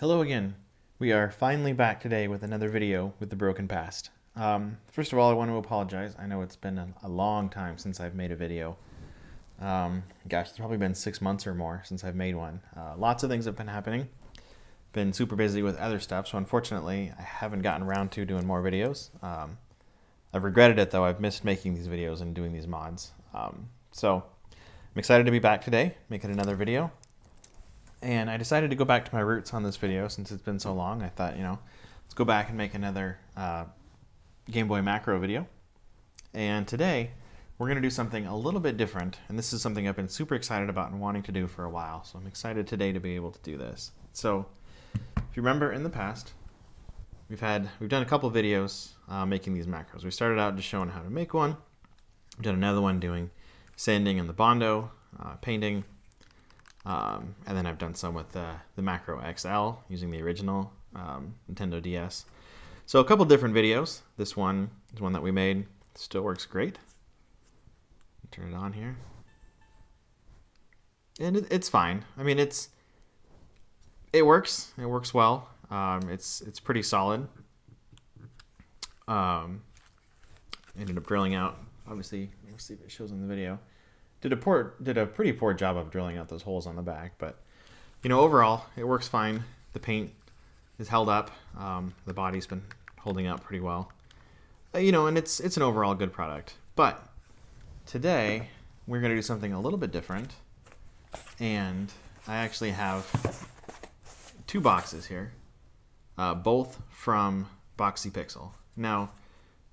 Hello again. We are finally back today with another video with the broken past. First of all, I want to apologize. I know it's been a long time since I've made a video. Gosh, it's probably been 6 months or more since I've made one. Lots of things have been happening. Been super busy with other stuff, so unfortunately I haven't gotten around to doing more videos. I've regretted it though. I've missed making these videos and doing these mods. So I'm excited to be back today, making another video. And I decided to go back to my roots on this video since it's been so long. I thought, let's go back and make another Gameboy macro video. And today, we're going to do something a little bit different. And this is something I've been super excited about and wanting to do for a while. So I'm excited today to be able to do this. So if you remember in the past, we've done a couple videos making these macros. We started out just showing how to make one. We've done another one doing sanding and the Bondo, painting. And then I've done some with the Macro XL using the original Nintendo DS. So a couple different videos. This one is one that we made. It still works great. Turn it on here. And it's fine. I mean, it works. It works well. It's pretty solid. Ended up drilling out. Obviously, let's see if it shows in the video. Did a pretty poor job of drilling out those holes on the back, but overall it works fine. The paint is held up. The body's been holding up pretty well. And it's an overall good product. But today we're going to do something a little bit different, and I actually have two boxes here, both from Boxy Pixel. Now,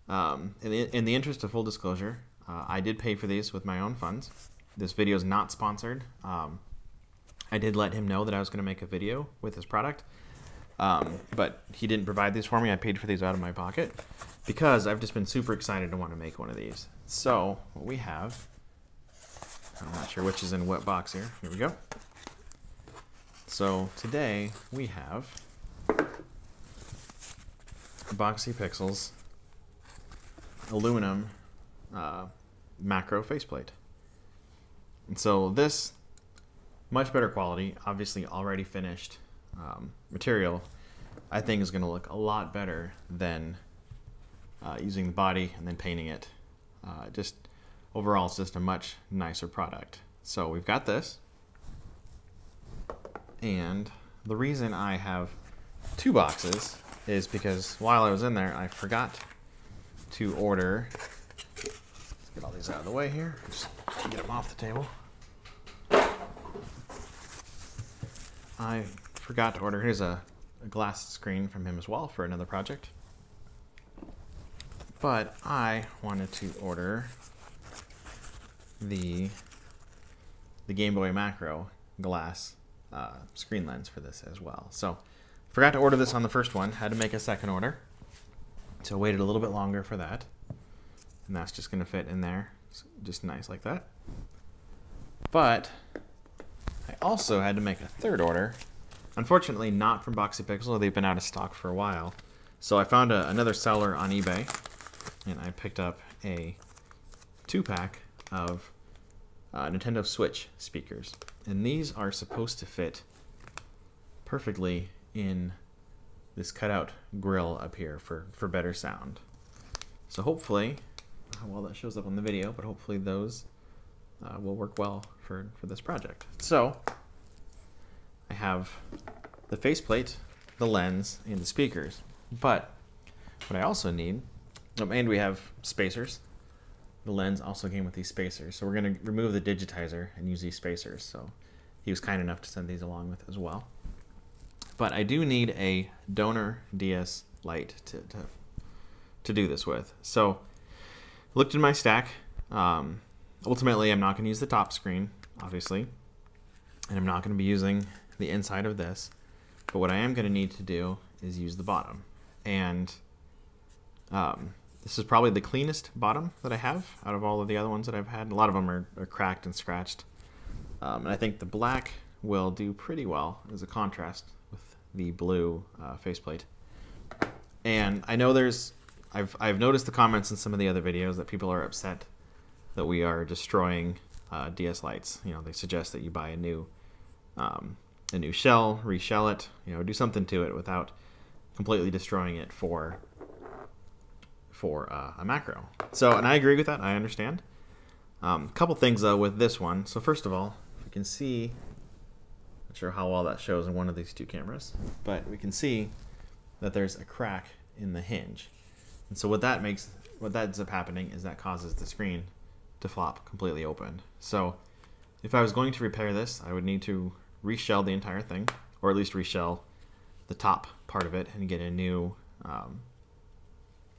in the interest of full disclosure, I did pay for these with my own funds. This video is not sponsored. I did let him know that I was going to make a video with this product, but he didn't provide these for me. I paid for these out of my pocket because I've just been super excited to want to make one of these. So what we have, I'm not sure which is in what box here. Here we go. So today we have Boxy Pixel's aluminum macro faceplate. And so this, much better quality, obviously already finished material, I think is going to look a lot better than using the body and then painting it. Just overall, it's just a much nicer product. So we've got this, and the reason I have two boxes is because while I was in there, I forgot to order. Let's get all these out of the way here. Just get them off the table. I forgot to order. Here's a glass screen from him as well for another project. But I wanted to order the Gameboy macro glass screen lens for this as well. So forgot to order this on the first one. Had to make a second order. So waited a little bit longer for that. And that's just going to fit in there. Just nice like that. But I also had to make a third order. Unfortunately, not from Boxy Pixel. They've been out of stock for a while. So I found another seller on eBay, and I picked up a 2-pack of Nintendo Switch speakers. And these are supposed to fit perfectly in this cutout grill up here for better sound. So hopefully, well, that shows up on the video, but hopefully those will work well for this project. So I have the faceplate, the lens, and the speakers. But what I also need, and we have spacers. The lens also came with these spacers. So we're going to remove the digitizer and use these spacers. So he was kind enough to send these along with as well. But I do need a donor DS Lite to do this with. So looked in my stack. Ultimately, I'm not going to use the top screen, obviously, and I'm not going to be using the inside of this. But what I am going to need to do is use the bottom. And this is probably the cleanest bottom that I have out of all of the other ones that I've had. A lot of them are cracked and scratched. And I think the black will do pretty well as a contrast with the blue faceplate. And I know I've noticed the comments in some of the other videos that people are upset that we are destroying DS Lites. They suggest that you buy a new a new shell, reshell it, do something to it without completely destroying it for a macro. So, and I agree with that. I understand. Couple things though with this one. So first of all, if you can see, not sure how well that shows in one of these two cameras, but we can see that there's a crack in the hinge. And so what that ends up happening is that causes the screen to flop completely open. So if I was going to repair this, I would need to reshell the entire thing, or at least reshell the top part of it and get a new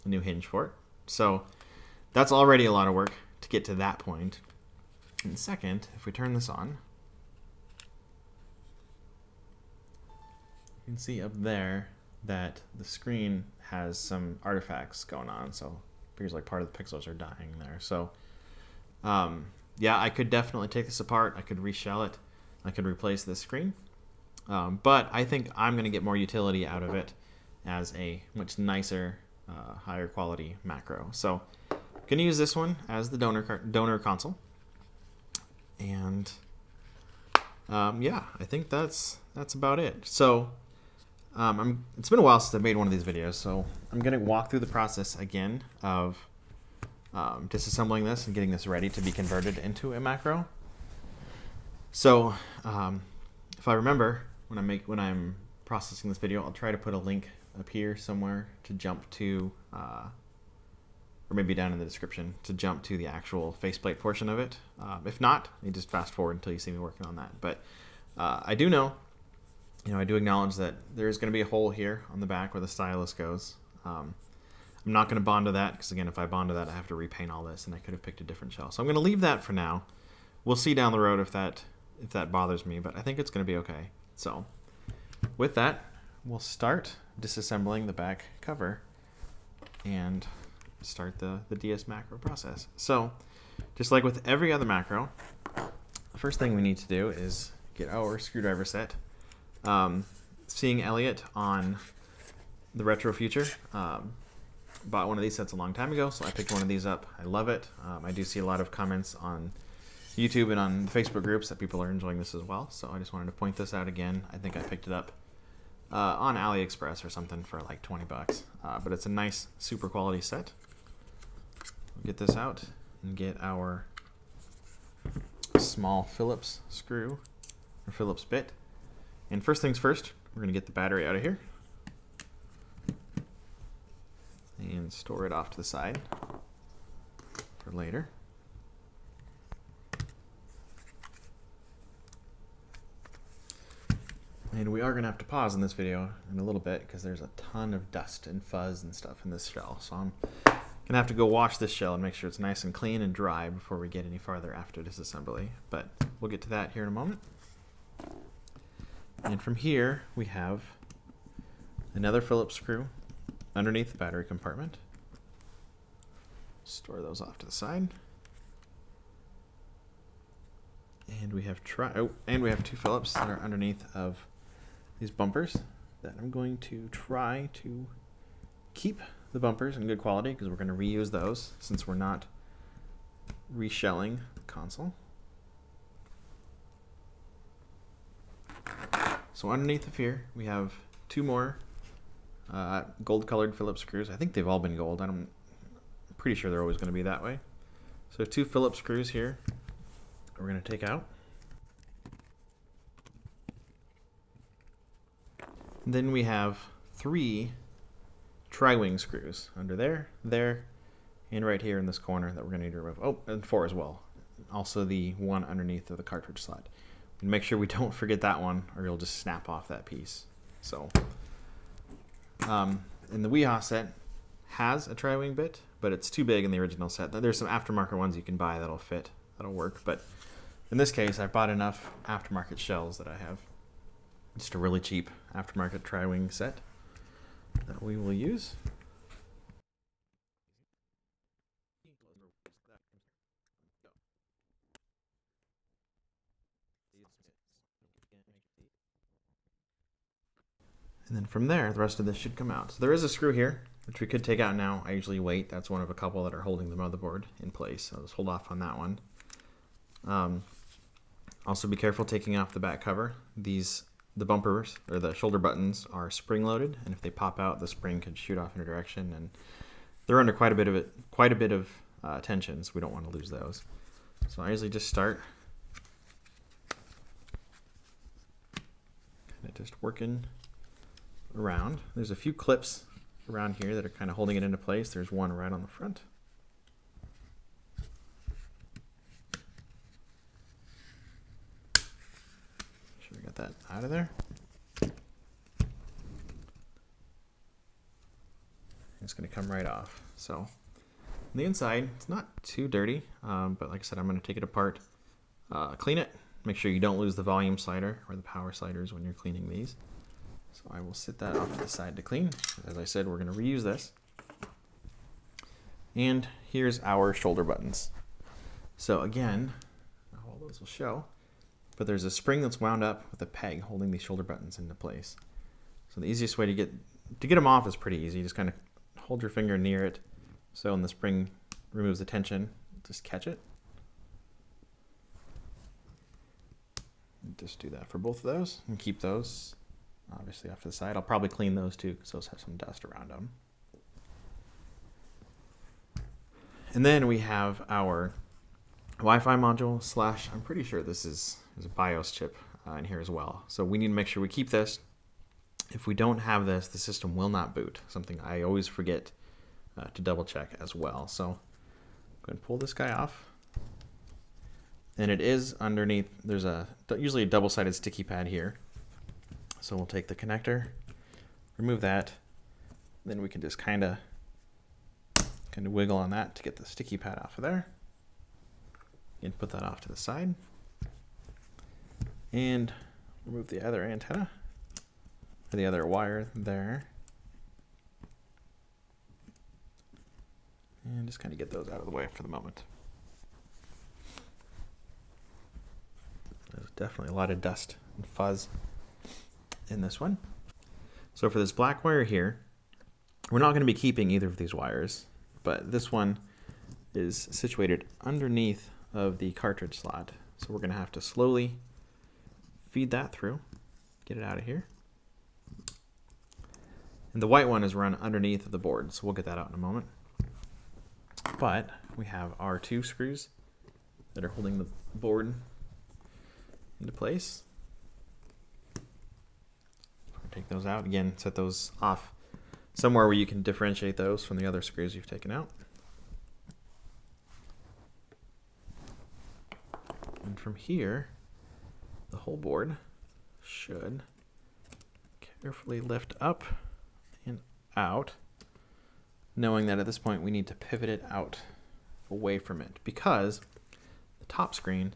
hinge for it. So that's already a lot of work to get to that point. And second, if we turn this on, you can see up there that the screen has some artifacts going on. So it appears like part of the pixels are dying there. So yeah, I could definitely take this apart. I could reshell it. I could replace this screen. But I think I'm going to get more utility out of it as a much nicer, higher quality macro. So I'm going to use this one as the donor console. And yeah, I think that's about it. So it's been a while since I've made one of these videos, so I'm going to walk through the process again of disassembling this and getting this ready to be converted into a macro. So if I remember, when I'm processing this video, I'll try to put a link up here somewhere to jump to, or maybe down in the description, to jump to the actual faceplate portion of it. If not, you just fast forward until you see me working on that. But I do know, I do acknowledge that there's going to be a hole here on the back where the stylus goes. I'm not going to bond to that because, again, if I bond to that, I have to repaint all this, and I could have picked a different shell. So I'm going to leave that for now. We'll see down the road if that bothers me, but I think it's going to be okay. So with that, we'll start disassembling the back cover and start the DS macro process. So just like with every other macro, the first thing we need to do is get our screwdriver set. Seeing Elliot on the Retro Future, bought one of these sets a long time ago, so I picked one of these up. I love it. I do see a lot of comments on YouTube and on the Facebook groups that people are enjoying this as well, so I just wanted to point this out again. I think I picked it up on AliExpress or something for like 20 bucks, but it's a nice, super quality set. We'll get this out and get our small Phillips screw, or Phillips bit. And first things first, we're going to get the battery out of here and store it off to the side for later. And we are going to have to pause in this video in a little bit because there's a ton of dust and fuzz and stuff in this shell. So I'm going to have to go wash this shell and make sure it's nice and clean and dry before we get any farther after disassembly. But we'll get to that here in a moment. And from here, we have another Phillips screw underneath the battery compartment. Store those off to the side. And we have and we have two Phillips that are underneath of these bumpers that I'm going to try to keep the bumpers in good quality because we're going to reuse those since we're not reshelling the console. So underneath of here, we have two more gold-colored Phillips screws. I think they've all been gold. I'm pretty sure they're always going to be that way. So two Phillips screws here we're going to take out. And then we have three tri-wing screws under there, and right here in this corner that we're going to need to remove. Oh, and four as well. Also the one underneath of the cartridge slot. And make sure we don't forget that one or you'll just snap off that piece. So, and the Weehaw set has a tri-wing bit, but it's too big in the original set. There's some aftermarket ones you can buy that'll fit, that'll work. But in this case, I bought enough aftermarket shells that I have just a really cheap aftermarket tri-wing set that we will use. And then from there, the rest of this should come out. So there is a screw here, which we could take out now. I usually wait. That's one of a couple that are holding the motherboard in place. So let's hold off on that one. Also be careful taking off the back cover. These the bumpers or the shoulder buttons are spring loaded, and if they pop out, the spring could shoot off in a direction, and they're under quite a bit of tension, so we don't want to lose those. So I usually just start kind of just working around. There's a few clips around here that are kind of holding it into place. There's one right on the front. Make sure we got that out of there. It's going to come right off. So on the inside, it's not too dirty, but like I said, I'm going to take it apart, clean it, make sure you don't lose the volume slider or the power sliders when you're cleaning these. So I will sit that off to the side to clean. As I said, we're going to reuse this. And here's our shoulder buttons. So again, not all those will show, but there's a spring that's wound up with a peg holding these shoulder buttons into place. So the easiest way to get them off is pretty easy. Just kind of hold your finger near it, so when the spring removes the tension, just catch it. And just do that for both of those, and keep those obviously off to the side. I'll probably clean those too, because those have some dust around them. And then we have our Wi-Fi module slash, I'm pretty sure this is a BIOS chip in here as well. So we need to make sure we keep this. If we don't have this, the system will not boot. Something I always forget to double check as well. So I'm going to pull this guy off. And it is underneath, there's usually a double-sided sticky pad here. So we'll take the connector, remove that, then we can just kind of wiggle on that to get the sticky pad off of there. And put that off to the side. And remove the other antenna. The other wire there, and just kind of get those out of the way for the moment. There's definitely a lot of dust and fuzz in this one. So for this black wire here, we're not going to be keeping either of these wires, but this one is situated underneath of the cartridge slot. So we're going to have to slowly feed that through, get it out of here. And the white one is run underneath of the board, so we'll get that out in a moment. But we have our two screws that are holding the board into place. Take those out. Again, set those off somewhere where you can differentiate those from the other screws you've taken out. And from here, the whole board should carefully lift up and out, knowing that at this point we need to pivot it out away from it because the top screen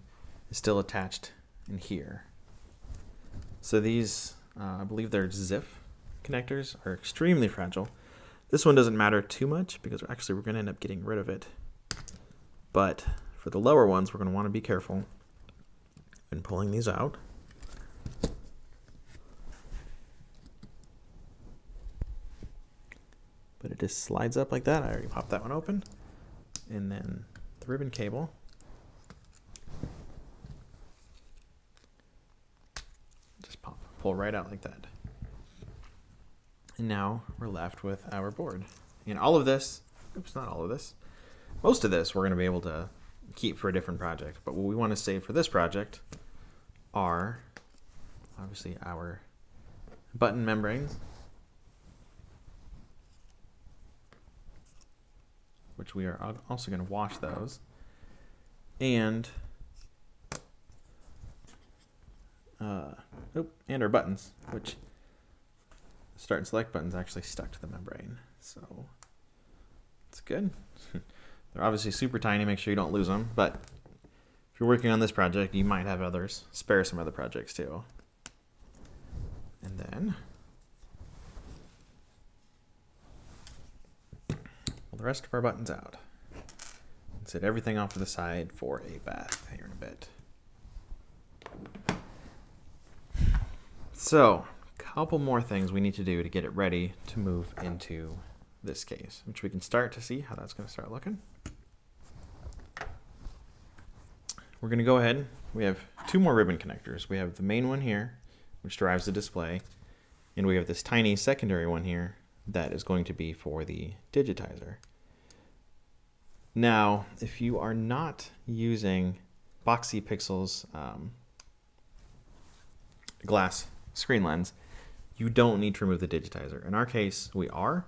is still attached in here. So these, I believe they're ZIF connectors, are extremely fragile. This one doesn't matter too much because we're going to end up getting rid of it. But for the lower ones, we're going to want to be careful in pulling these out. But it just slides up like that. I already popped that one open. And then the ribbon cable just pull right out like that. And now we're left with our board. And all of this, oops, not all of this, most of this we're going to be able to keep for a different project. But what we want to save for this project are obviously our button membranes, which we are also going to wash those, and our buttons, which start and select buttons actually stuck to the membrane, so it's good. They're obviously super tiny, make sure you don't lose them, but if you're working on this project, you might have others, spare some other projects too. And then pull the rest of our buttons out and set everything off to the side for a bath here in a bit. So, a couple more things we need to do to get it ready to move into this case, which we can start to see how that's going to start looking. We're going to go ahead, we have two more ribbon connectors. We have the main one here, which drives the display, and we have this tiny secondary one here that is going to be for the digitizer. Now, if you are not using BoxyPixel's glass screen lens, you don't need to remove the digitizer. In our case, we are,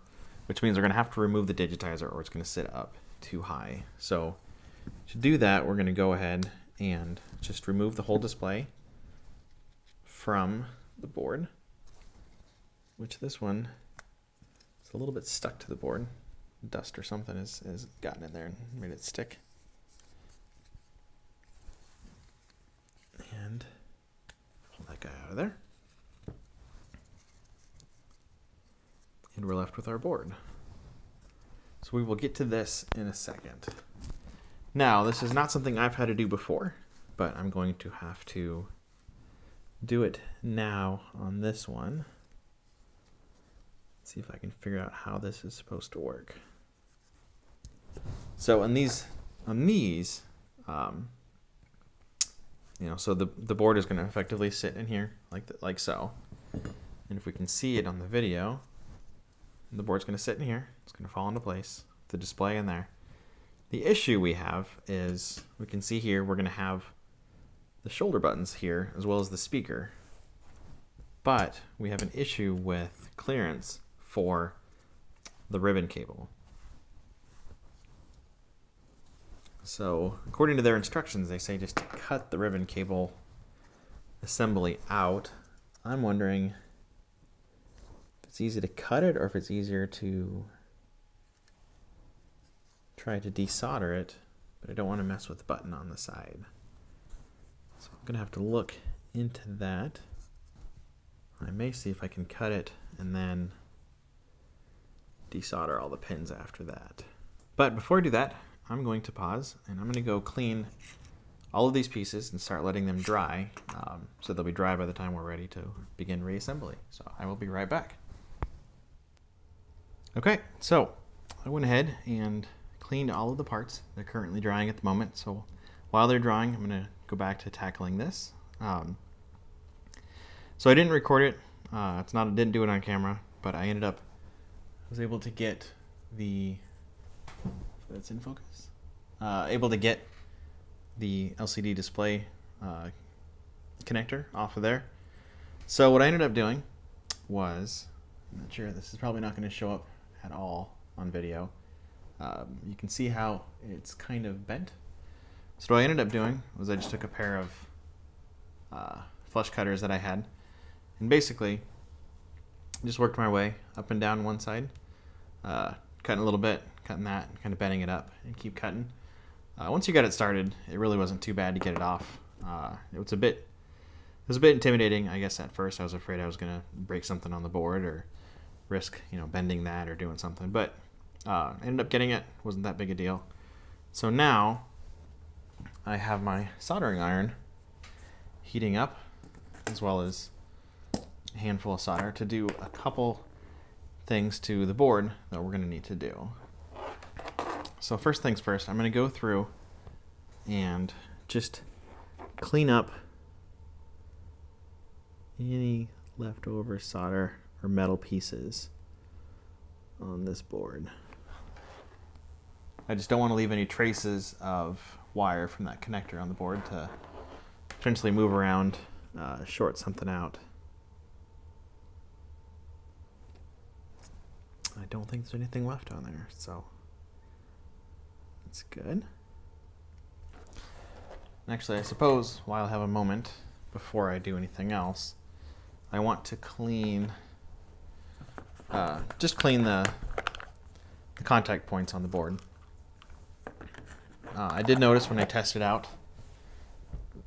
which means we're going to have to remove the digitizer or it's going to sit up too high. So to do that, we're going to go ahead and just remove the whole display from the board, which this one is a little bit stuck to the board. Dust or something has gotten in there and made it stick. And pull that guy out of there. And we're left with our board. So we will get to this in a second. Now, this is not something I've had to do before, but I'm going to have to do it now on this one. See if I can figure out how this is supposed to work. So on these, you know, so the board is going to effectively sit in here like so. And if we can see it on the video, the board's going to sit in here. It's going to fall into place. The display in there. The issue we have is we can see here we're going to have the shoulder buttons here as well as the speaker. But we have an issue with clearance for the ribbon cable. So according to their instructions, they say just to cut the ribbon cable assembly out. I'm wondering if it's easy to cut it or if it's easier to try to desolder it, but I don't want to mess with the button on the side. So I'm gonna have to look into that. I may see if I can cut it and then desolder all the pins after that. But before I do that, I'm going to pause and I'm going to go clean all of these pieces and start letting them dry, so they'll be dry by the time we're ready to begin reassembly. So I will be right back. Okay, so I went ahead and cleaned all of the parts. They're currently drying at the moment, so while they're drying, I'm going to go back to tackling this. So I didn't record it. Didn't do it on camera, but I was able to get the, that's in focus, able to get the LCD display connector off of there. So what I ended up doing was, I'm not sure, this is probably not going to show up at all on video. You can see how it's kind of bent. So what I ended up doing was I just took a pair of flush cutters that I had and basically just worked my way up and down one side, cutting a little bit, cutting that, kind of bending it up and keep cutting. Once you got it started, it really wasn't too bad to get it off. It was a bit intimidating, I guess. At first I was afraid I was gonna break something on the board or risk, you know, bending that or doing something, but ended up getting it. Wasn't that big a deal. So now I have my soldering iron heating up, as well as a handful of solder to do a couple things to the board that we're going to need to do. So first things first, I'm going to go through and just clean up any leftover solder or metal pieces on this board. I just don't want to leave any traces of wire from that connector on the board to potentially move around, short something out. I don't think there's anything left on there, so that's good. Actually, I suppose while I have a moment before I do anything else, I want to clean, just clean the contact points on the board. I did notice when I tested out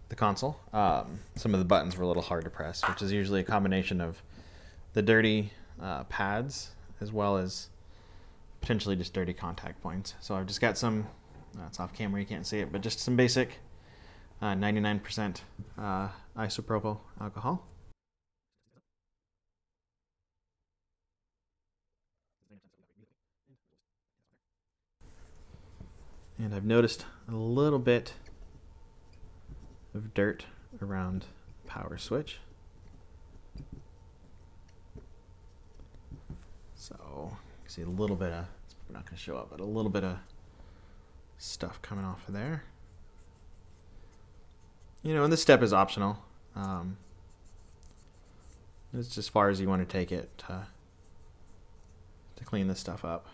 the console, some of the buttons were a little hard to press, which is usually a combination of the dirty pads as well as potentially just dirty contact points. So I've just got some, it's off camera, you can't see it, but just some basic 99% isopropyl alcohol. And I've noticed a little bit of dirt around the power switch. see a little bit of, it's not going to show up, but a little bit of stuff coming off of there. You know, and this step is optional. It's just as far as you want to take it to clean this stuff up.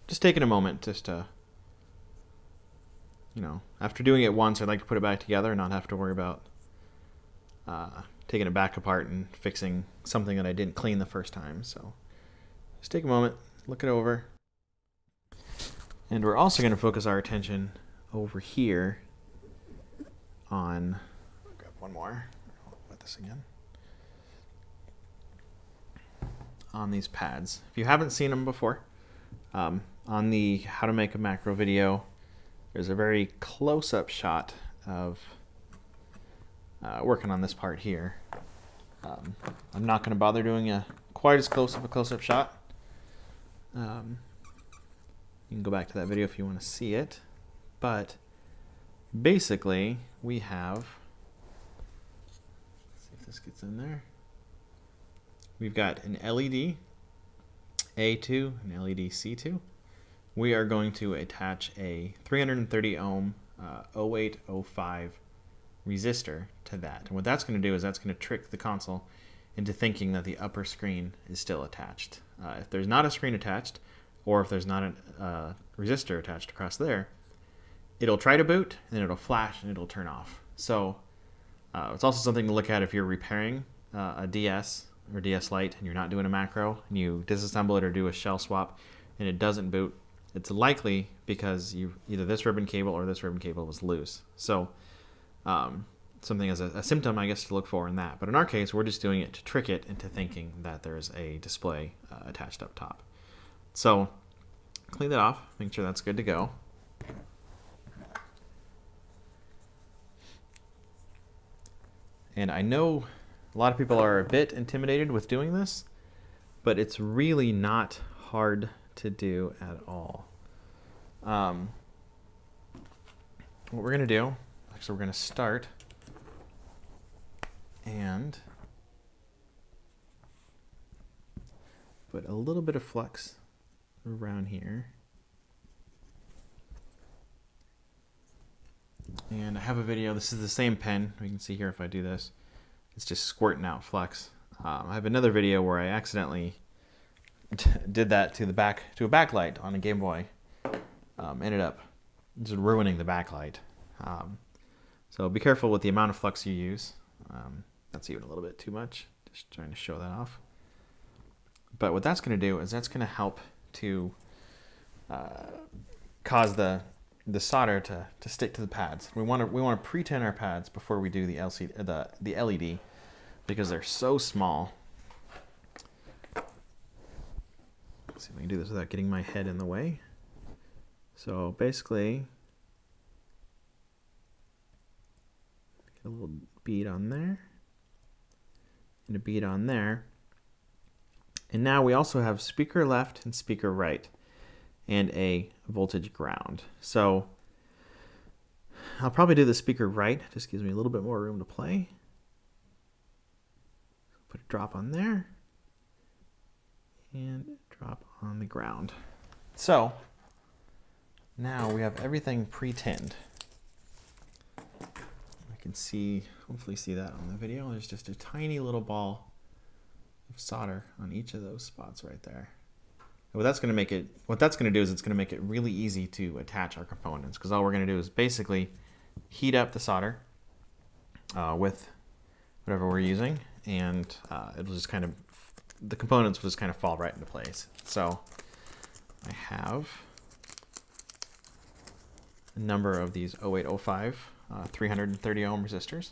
Just taking a moment just to, you know, after doing it once, I'd like to put it back together and not have to worry about taking it back apart and fixing something that I didn't clean the first time. So just take a moment, look it over. And we're also going to focus our attention over here on, I'll grab one more, I'll put this again, on these pads. If you haven't seen them before, on the how to make a macro video, there's a very close-up shot of working on this part here. I'm not going to bother doing quite as close of a close-up shot. You can go back to that video if you want to see it. But basically, we have, let's see if this gets in there. We've got an LED A2, an LED C2. We are going to attach a 330 ohm 0805 resistor to that. And what that's going to do is that's going to trick the console into thinking that the upper screen is still attached. If there's not a screen attached, or if there's not a resistor attached across there, it'll try to boot, and then it'll flash, and it'll turn off. So it's also something to look at if you're repairing a DS or DS Lite and you're not doing a macro, and you disassemble it or do a shell swap, and it doesn't boot. It's likely because either this ribbon cable or this ribbon cable was loose. So something as a symptom, I guess, to look for in that. But in our case, we're just doing it to trick it into thinking that there's a display attached up top. So clean that off, make sure that's good to go. And I know a lot of people are a bit intimidated with doing this, but it's really not hard to do at all. What we're going to do, actually we're going to start and put a little bit of flux around here. And I have a video, this is the same pen, we can see here if I do this, it's just squirting out flux. I have another video where I accidentally did that to a backlight on a Game Boy. Ended up just ruining the backlight. So be careful with the amount of flux you use. That's even a little bit too much, just trying to show that off. But what that's going to do is that's going to help to cause the solder to stick to the pads. We want to pre-tin our pads before we do the LED because they're so small. Let's see if I can do this without getting my head in the way. So basically, get a little bead on there and a bead on there. And now we also have speaker left and speaker right and a voltage ground. So I'll probably do the speaker right, just gives me a little bit more room to play. Put a drop on there and drop on the ground. So now we have everything pre-tinned. I can see, hopefully see that on the video. There's just a tiny little ball of solder on each of those spots right there. And what that's going to do is it's going to make it really easy to attach our components, because all we're going to do is basically heat up the solder with whatever we're using, and it'll just kind of, the components will just kind of fall right into place. So I have a number of these 0805 330 ohm resistors,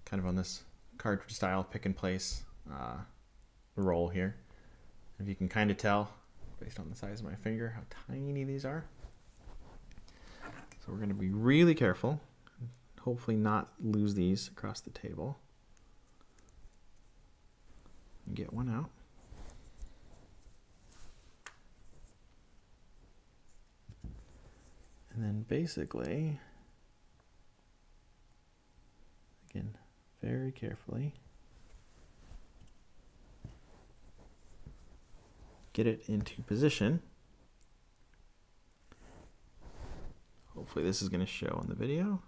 kind of on this cartridge style pick and place roll here. If you can kind of tell based on the size of my finger how tiny these are. So we're going to be really careful, hopefully not lose these across the table. And get one out. And then basically, again, very carefully get it into position. Hopefully this is going to show on the video.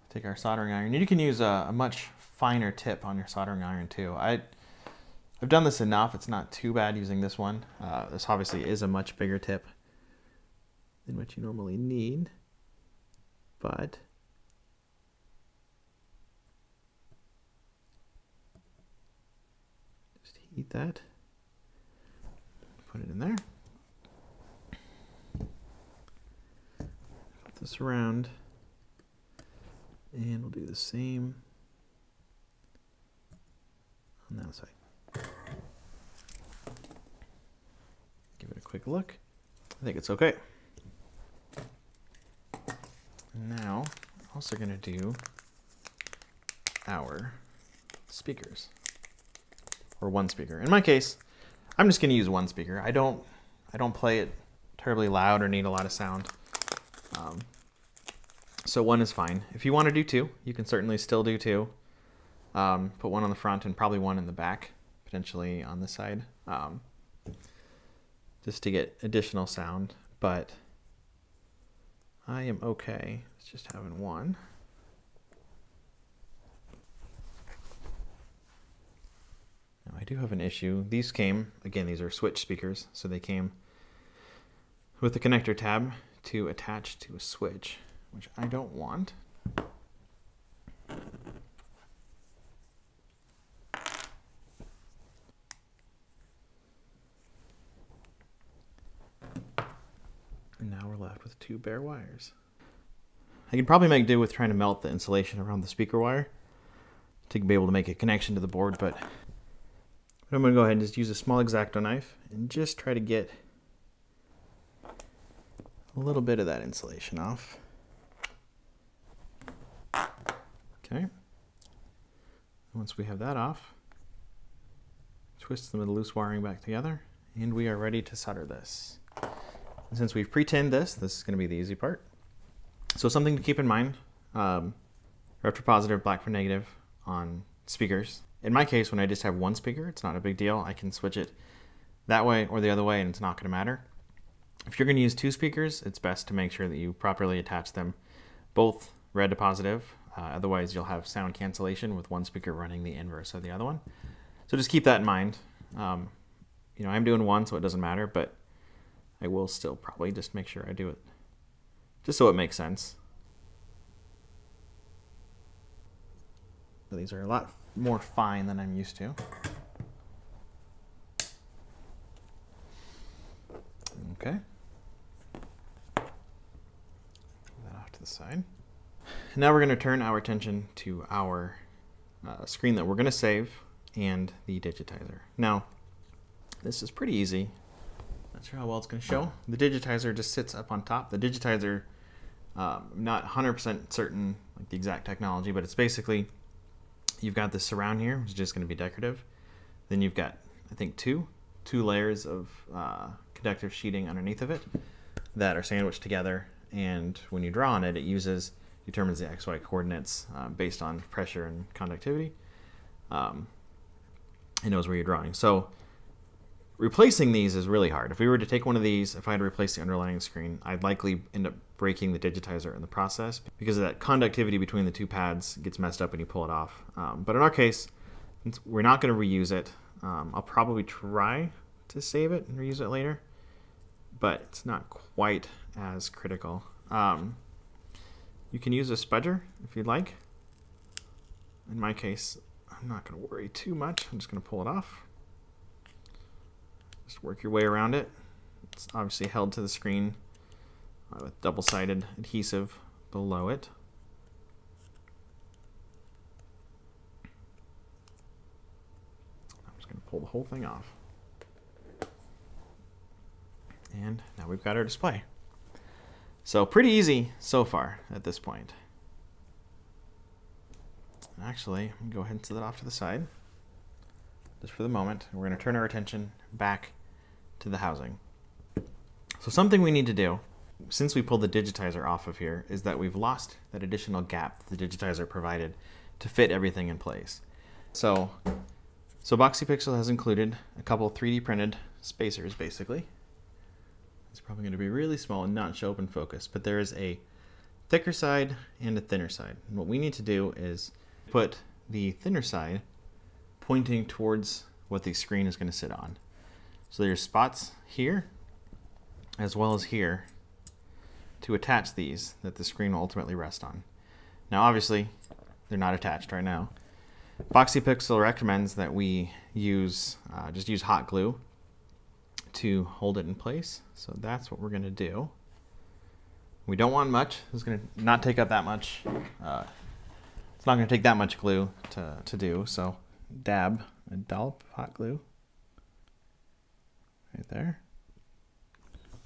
Take our soldering iron. You can use a much finer tip on your soldering iron too. I've done this enough. It's not too bad using this one. This obviously is a much bigger tip than what you normally need, but just heat that, put it in there, put this around, and we'll do the same on that side. Give it a quick look. I think it's okay. Now, we're also going to do our speakers, or one speaker. In my case, I'm just going to use one speaker. I don't play it terribly loud or need a lot of sound. So one is fine. If you want to do two, you can certainly still do two. Put one on the front and probably one in the back, potentially on this side, just to get additional sound. But I am okay with just having one. Now I do have an issue. These came, again, these are switch speakers, so they came with the connector tab to attach to a switch, which I don't want. And now we're left with two bare wires. I could probably make do with trying to melt the insulation around the speaker wire to be able to make a connection to the board, but I'm going to go ahead and just use a small X-Acto knife and just try to get a little bit of that insulation off. Okay. Once we have that off, twist some of the loose wiring back together, and we are ready to solder this. And since we've pre-tinned this is going to be the easy part. So something to keep in mind, red for positive, black for negative on speakers. In my case, when I just have one speaker, it's not a big deal. I can switch it that way or the other way and it's not going to matter. If you're going to use two speakers, it's best to make sure that you properly attach them both red to positive. Otherwise, you'll have sound cancellation with one speaker running the inverse of the other one. So just keep that in mind. You know, I'm doing one, so it doesn't matter, but I will still probably just make sure I do it just so it makes sense. These are a lot more fine than I'm used to. Okay. Put that off to the side. Now we're going to turn our attention to our screen that we're going to save and the digitizer. Now, this is pretty easy. Not sure how well it's going to show. The digitizer just sits up on top. The digitizer, I'm not 100% certain like the exact technology, but it's basically, you've got this surround here, which is just going to be decorative. Then you've got, I think, two layers of conductive sheeting underneath of it that are sandwiched together. And when you draw on it, it determines the XY coordinates based on pressure and conductivity. It knows where you're drawing. So replacing these is really hard. If we were to take one of these, if I had to replace the underlying screen, I'd likely end up breaking the digitizer in the process because of that conductivity between the two pads gets messed up when you pull it off. But in our case, since we're not going to reuse it, I'll probably try to save it and reuse it later, but it's not quite as critical. You can use a spudger if you'd like. In my case, I'm not going to worry too much. I'm just going to pull it off. Just work your way around it. It's obviously held to the screen with double-sided adhesive below it. I'm just going to pull the whole thing off. And now we've got our display. So pretty easy so far at this point. Actually, I'm going to go ahead and set that off to the side just for the moment. We're going to turn our attention back to the housing. So something we need to do since we pulled the digitizer off of here, is that we've lost that additional gap that the digitizer provided to fit everything in place. So BoxyPixel has included a couple 3D printed spacers, basically. It's probably going to be really small and not show up in focus, but there is a thicker side and a thinner side. And what we need to do is put the thinner side pointing towards what the screen is going to sit on. So there's spots here as well as here to attach these that the screen will ultimately rest on. Now obviously they're not attached right now. BoxyPixel recommends that we use just use hot glue to hold it in place. So that's what we're going to do. We don't want much. It's going to not take up that much. It's not going to take that much glue to do. So dab a dollop of hot glue right there.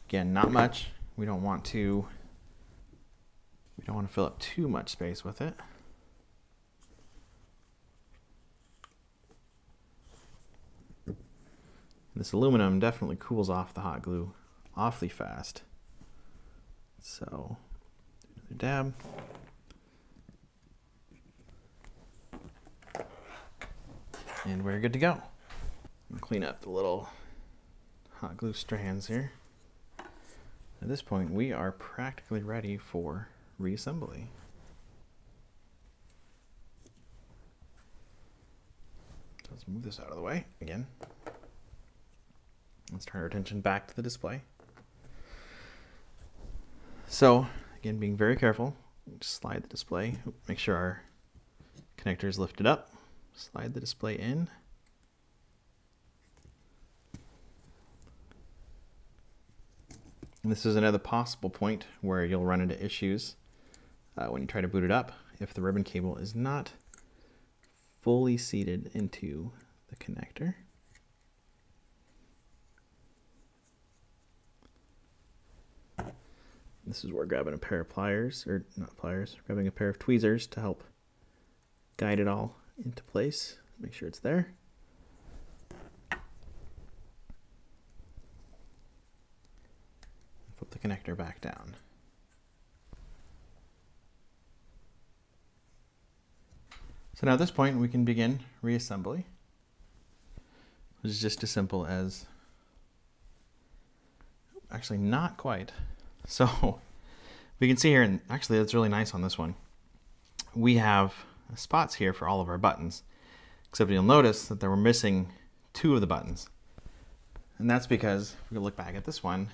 Again, not much. We don't want to fill up too much space with it. This aluminum definitely cools off the hot glue awfully fast. So, another dab. And we're good to go. Clean up the little hot glue strands here. At this point, we are practically ready for reassembly. So let's move this out of the way again. Let's turn our attention back to the display. So, again, being very careful, just slide the display, make sure our connector is lifted up, slide the display in. And this is another possible point where you'll run into issues when you try to boot it up if the ribbon cable is not fully seated into the connector. This is where grabbing a pair of pliers, or not pliers, grabbing a pair of tweezers to help guide it all into place. Make sure it's there. Flip the connector back down. So now at this point we can begin reassembly, which is just as simple as, actually not quite. So we can see here, and actually that's really nice on this one, we have spots here for all of our buttons, except you'll notice that we're missing 2 of the buttons. And that's because, if we look back at this one,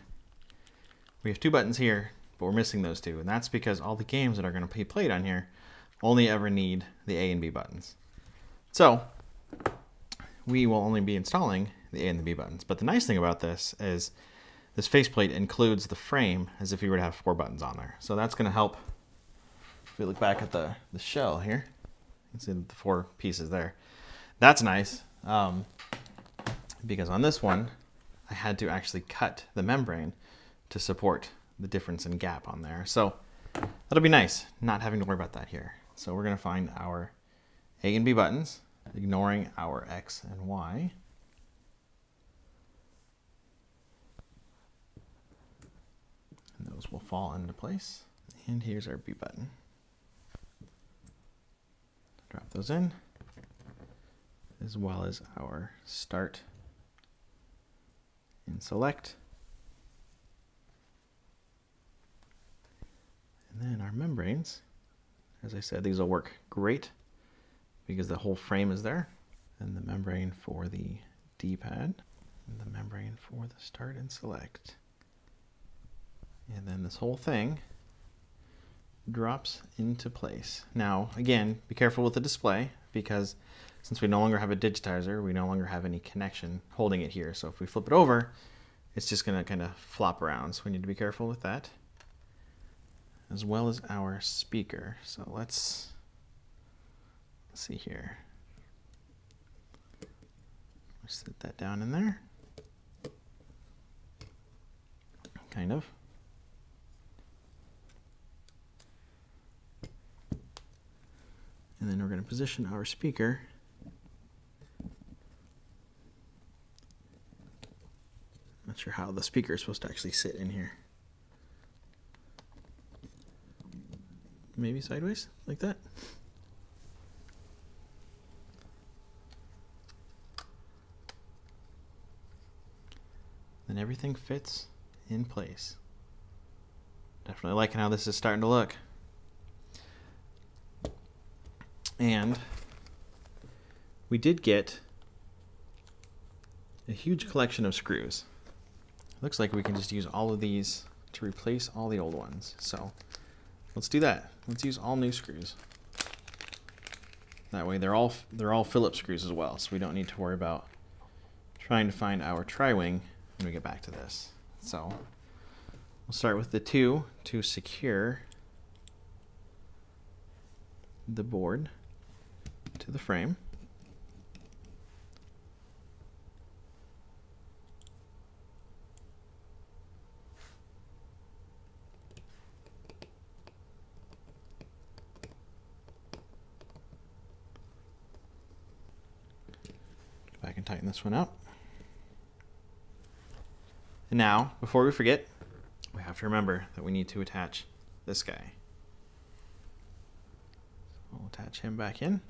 we have 2 buttons here, but we're missing those 2. And that's because all the games that are going to be played on here only ever need the A and B buttons. So we will only be installing the A and the B buttons. But the nice thing about this is this faceplate includes the frame as if you were to have 4 buttons on there. So that's going to help. If we look back at the shell here, you can see the 4 pieces there. That's nice because on this one, I had to actually cut the membrane to support the difference in gap on there. So that'll be nice, not having to worry about that here. So we're going to find our A and B buttons, ignoring our X and Y. And those will fall into place. And here's our B button. Drop those in, as well as our start and select. And then our membranes, as I said, these will work great because the whole frame is there. And the membrane for the D-pad, and the membrane for the start and select. And then this whole thing drops into place. Now, again, be careful with the display because since we no longer have a digitizer, we no longer have any connection holding it here. So if we flip it over, it's just going to kind of flop around. So we need to be careful with that, as well as our speaker. So let's see here. Let's set that down in there. Kind of. And then we're going to position our speaker not sure how the speaker is supposed to actually sit in here. maybe sideways, like that. Then everything fits in place. Definitely liking how this is starting to look. And we did get a huge collection of screws. Looks like we can just use all of these to replace all the old ones. So let's do that. Let's use all new screws. That way they're all Phillips screws as well, so we don't need to worry about trying to find our tri-wing when we get back to this. So we'll start with the two to secure the board to the frame. Go back and tighten this one up. And now, before we forget, we have to remember that we need to attach this guy. So we'll attach him back in.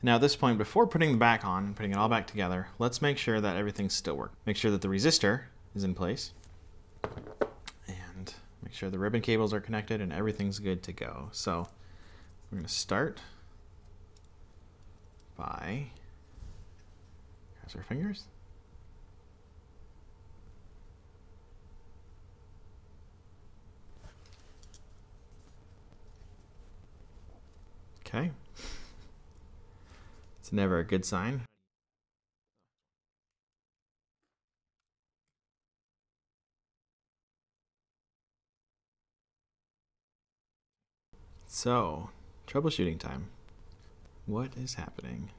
Now at this point, before putting the back on and putting it all back together, let's make sure that everything's still working. Make sure that the resistor is in place. And make sure the ribbon cables are connected and everything's good to go. So we're going to start by, cross our fingers. Okay. It's never a good sign. So, troubleshooting time. What is happening?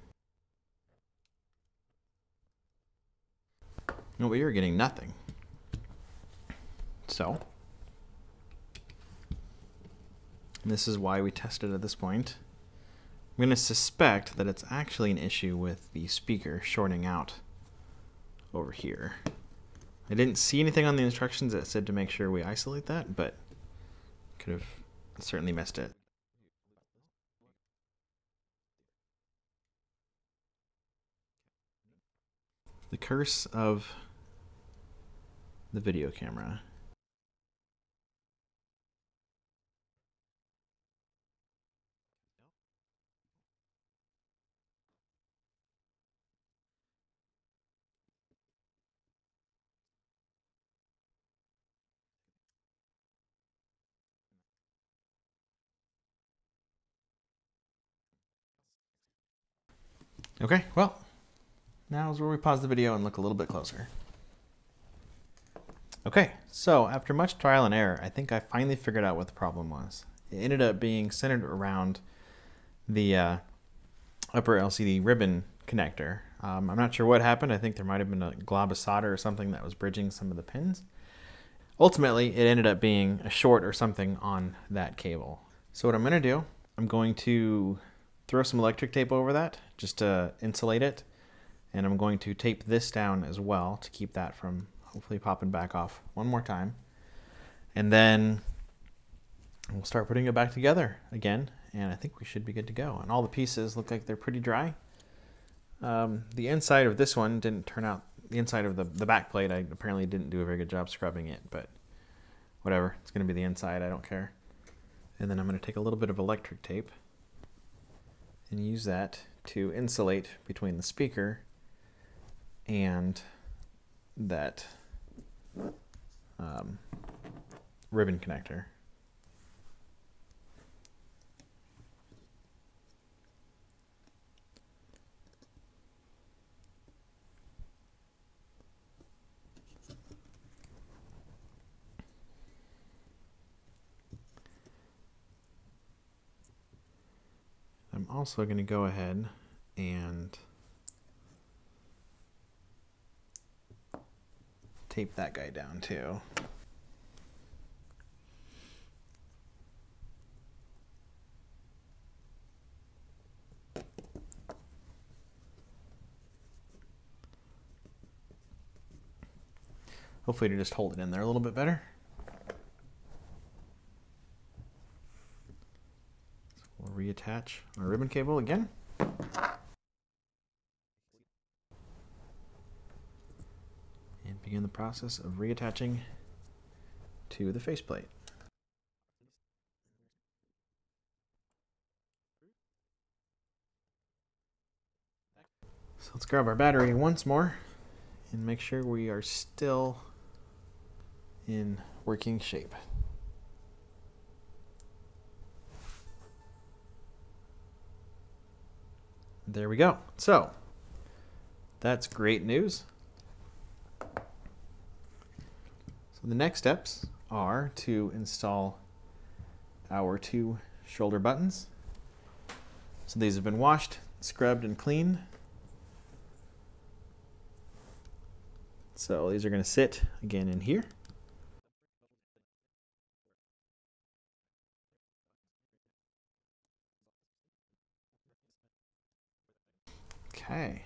No, we are getting nothing. So, and this is why we tested at this point. I'm going to suspect that it's actually an issue with the speaker shorting out over here. I didn't see anything on the instructions that said to make sure we isolate that, but could have certainly missed it. The curse of the video camera. Okay, well, now is where we pause the video and look a little bit closer. Okay, so after much trial and error, I think I finally figured out what the problem was. It ended up being centered around the upper LCD ribbon connector. I'm not sure what happened. I think there might have been a glob of solder or something that was bridging some of the pins. Ultimately, it ended up being a short or something on that cable. So what I'm going to do, I'm going to throw some electric tape over that just to insulate it. And I'm going to tape this down as well to keep that from hopefully popping back off one more time. And then we'll start putting it back together again. And I think we should be good to go. And all the pieces look like they're pretty dry. The inside of this one didn't turn out, the inside of the back plate, I apparently didn't do a very good job scrubbing it, but whatever, it's going to be the inside, I don't care. And then I'm going to take a little bit of electric tape and use that to insulate between the speaker and that ribbon connector. I'm also going to go ahead and tape that guy down too. Hopefully to just hold it in there a little bit better. reattach our ribbon cable again. And begin the process of reattaching to the faceplate. So let's grab our battery once more and make sure we are still in working shape. There we go. So that's great news. So the next steps are to install our 2 shoulder buttons. So these have been washed, scrubbed, and cleaned. So these are going to sit again in here. Okay.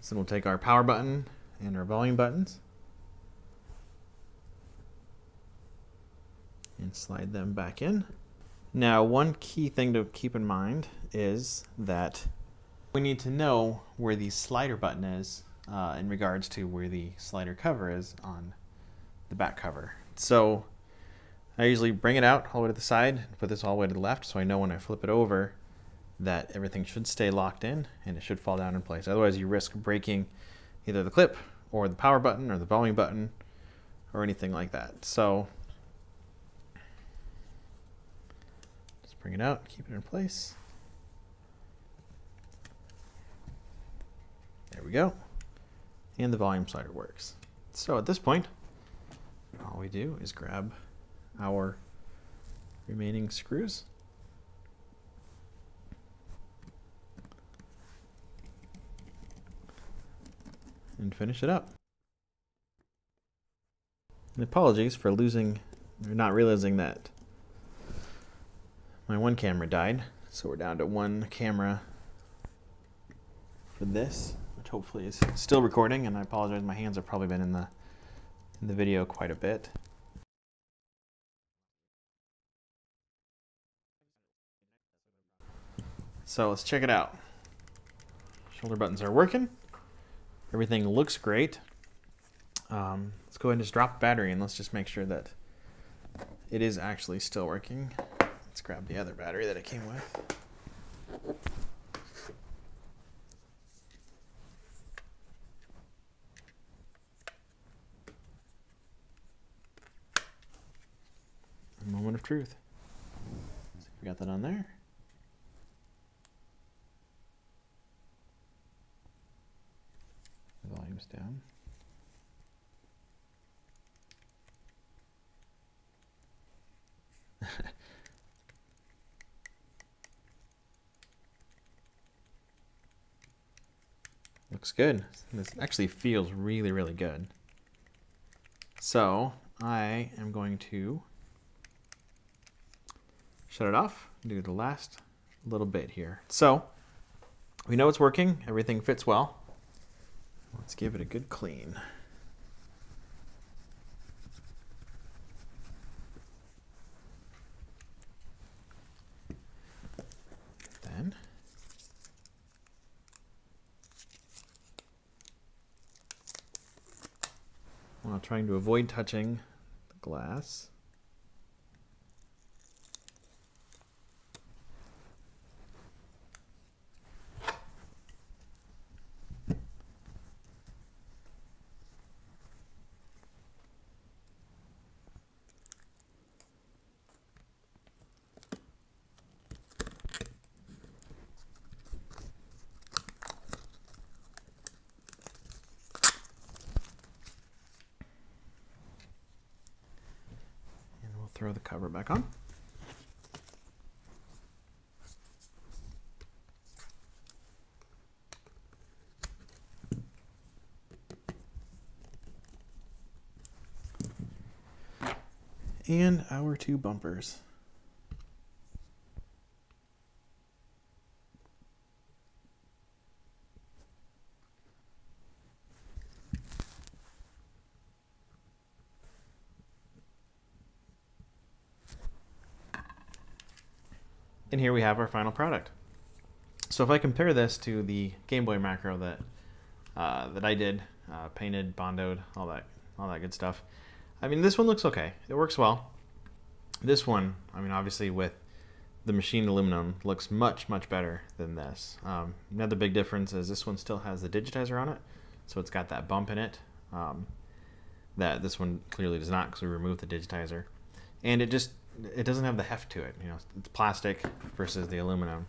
So we'll take our power button and our volume buttons and slide them back in. Now, one key thing to keep in mind is that we need to know where the slider button is in regards to where the slider cover is on the back cover. So I usually bring it out all the way to the side and put this all the way to the left, so I know when I flip it over that everything should stay locked in and it should fall down in place. Otherwise you risk breaking either the clip or the power button or the volume button or anything like that. So just bring it out, keep it in place. There we go. And the volume slider works. So at this point, all we do is grab our remaining screws and finish it up. And apologies for losing or not realizing that my one camera died. So we're down to one camera for this, which hopefully is still recording, and I apologize, my hands have probably been in the video quite a bit. So let's check it out. Shoulder buttons are working. Everything looks great. Let's go ahead and just drop the battery and let's just make sure that it is actually still working. Let's grab the other battery that it came with. A moment of truth. See if we got that on there. The volume's down. Looks good. This actually feels really, really good. So I am going to shut it off, do the last little bit here. So we know it's working, everything fits well. Let's give it a good clean. Then while trying to avoid touching the glass, throw the cover back on. And our 2 bumpers. And here we have our final product. So if I compare this to the Gameboy macro that I did, painted, bondoed, all that good stuff. I mean, this one looks okay. It works well. This one, I mean, obviously with the machined aluminum, looks much better than this. Another big difference is this one still has the digitizer on it, so it's got that bump in it that this one clearly does not, because we removed the digitizer, and it doesn't have the heft to it. You know, it's plastic versus the aluminum.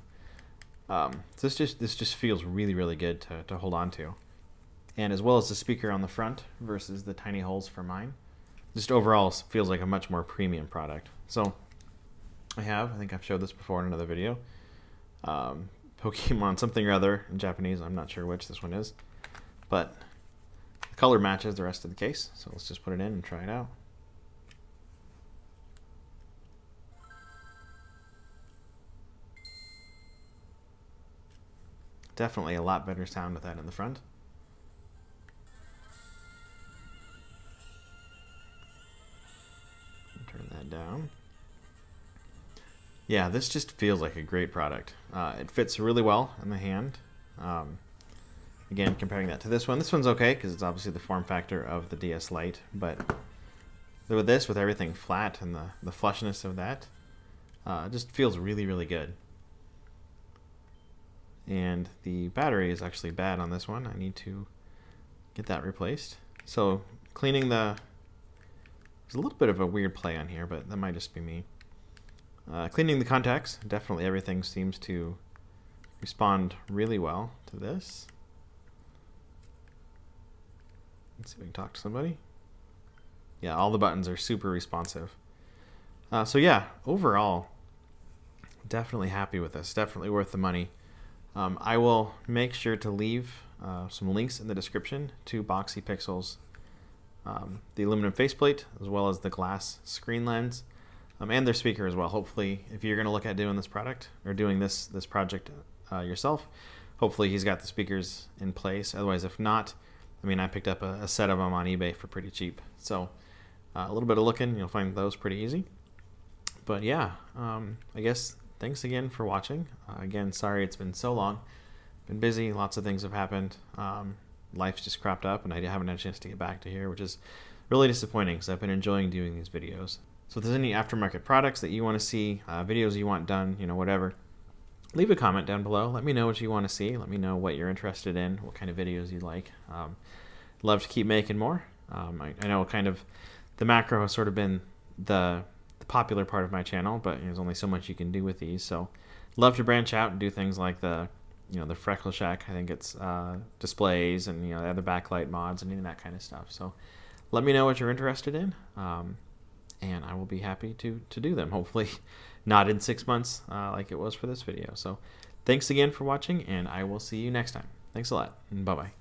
So this just feels really good to hold on to, and as well as the speaker on the front versus the tiny holes for mine. Just overall feels like a much more premium product. So I think I've showed this before in another video. Pokemon something or other in Japanese. I'm not sure which this one is, but the color matches the rest of the case. So let's just put it in and try it out. Definitely a lot better sound with that in the front. Turn that down. Yeah, this just feels like a great product. It fits really well in the hand. Again, comparing that to this one's okay because it's obviously the form factor of the DS Lite, but with this, with everything flat and the flushness of that, it just feels really good. And the battery is actually bad on this one. I need to get that replaced. So cleaning there's a little bit of a weird play on here, but that might just be me. Cleaning the contacts, definitely everything seems to respond really well to this. Let's see if we can talk to somebody. Yeah, all the buttons are super responsive. So yeah, overall, definitely happy with this. Definitely worth the money. I will make sure to leave some links in the description to BoxyPixel's, the aluminum faceplate, as well as the glass screen lens, and their speaker as well. Hopefully, if you're going to look at doing this product or doing this project yourself, hopefully he's got the speakers in place. Otherwise, if not, I mean, I picked up a set of them on eBay for pretty cheap. So a little bit of looking, you'll find those pretty easy. But yeah, I guess thanks again for watching. Again, sorry it's been so long. Been busy, lots of things have happened. Life's just cropped up and I haven't had a chance to get back to here, which is really disappointing because I've been enjoying doing these videos. So if there's any aftermarket products that you want to see, videos you want done, you know, whatever, leave a comment down below. Let me know what you want to see. Let me know what you're interested in, what kind of videos you like. Love to keep making more. I know kind of the macro has sort of been the popular part of my channel, but there's only so much you can do with these. So love to branch out and do things like the Freckle Shack, I think it's displays, and the other backlight mods and any of that kind of stuff. So let me know what you're interested in, and I will be happy to do them. Hopefully not in 6 months like it was for this video. So thanks again for watching, and I will see you next time. Thanks a lot, and bye-bye.